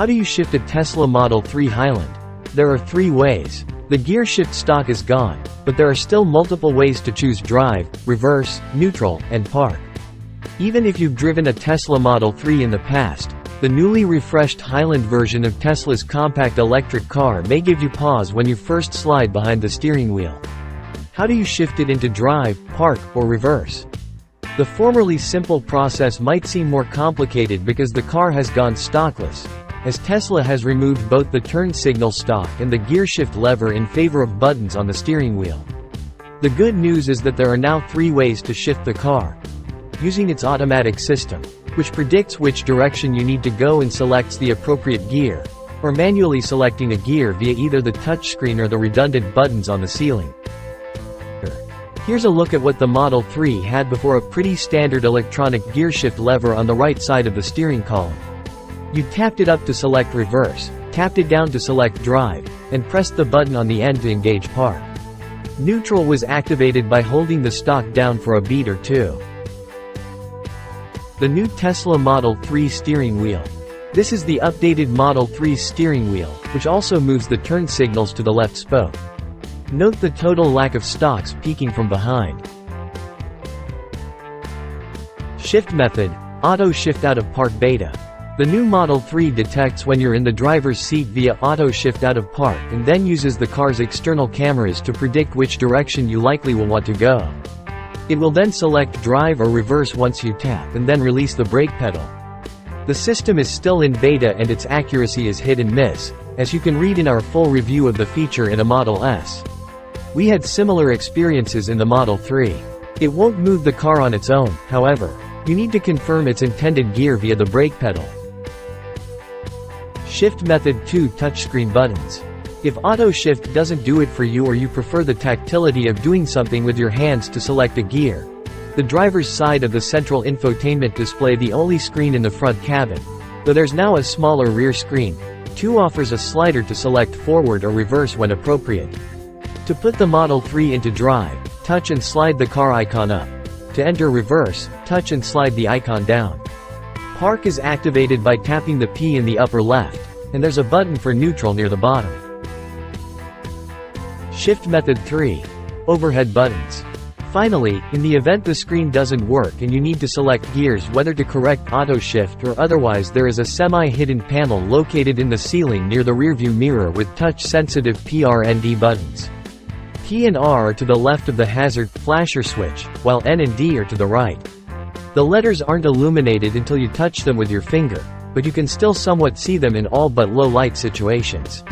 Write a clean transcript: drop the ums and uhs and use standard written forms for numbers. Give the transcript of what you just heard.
How do you shift a Tesla Model 3 Highland? There are 3 ways. The gear shift stalk is gone, but there are still multiple ways to choose: drive, reverse, neutral, and park. Even if you've driven a Tesla Model 3 in the past, the newly refreshed Highland version of Tesla's compact electric car may give you pause when you first slide behind the steering wheel. How do you shift it into drive, park, or reverse? The formerly simple process might seem more complicated because the car has gone stalkless, as Tesla has removed both the turn signal stalk and the gear shift lever in favor of buttons on the steering wheel. The good news is that there are now 3 ways to shift the car. Using its automatic system, which predicts which direction you need to go and selects the appropriate gear, or manually selecting a gear via either the touchscreen or the redundant buttons on the ceiling. Here's a look at what the Model 3 had before: a pretty standard electronic gear shift lever on the right side of the steering column. You tapped it up to select reverse, tapped it down to select drive, and pressed the button on the end to engage park. Neutral was activated by holding the stalk down for a beat or 2. The new Tesla Model 3 steering wheel. This is the updated Model 3 steering wheel, which also moves the turn signals to the left spoke. Note the total lack of stalks peeking from behind. Shift method: auto shift out of park beta. The new Model 3 detects when you're in the driver's seat via auto shift out of park and then uses the car's external cameras to predict which direction you likely will want to go. It will then select drive or reverse once you tap and then release the brake pedal. The system is still in beta and its accuracy is hit and miss, as you can read in our full review of the feature in a Model S. We had similar experiences in the Model 3. It won't move the car on its own, however. You need to confirm its intended gear via the brake pedal. Shift method: 2 touchscreen buttons. If auto shift doesn't do it for you, or you prefer the tactility of doing something with your hands to select a gear, the driver's side of the central infotainment display, the only screen in the front cabin, though there's now a smaller rear screen, 2 offers a slider to select forward or reverse when appropriate. To put the Model 3 into drive, touch and slide the car icon up. To enter reverse, touch and slide the icon down. Park is activated by tapping the P in the upper left, and there's a button for neutral near the bottom. Shift method 3. Overhead buttons. Finally, in the event the screen doesn't work and you need to select gears, whether to correct auto shift or otherwise, there is a semi-hidden panel located in the ceiling near the rearview mirror with touch-sensitive PRND buttons. P and R are to the left of the hazard flasher switch, while N and D are to the right. The letters aren't illuminated until you touch them with your finger, but you can still somewhat see them in all but low light situations.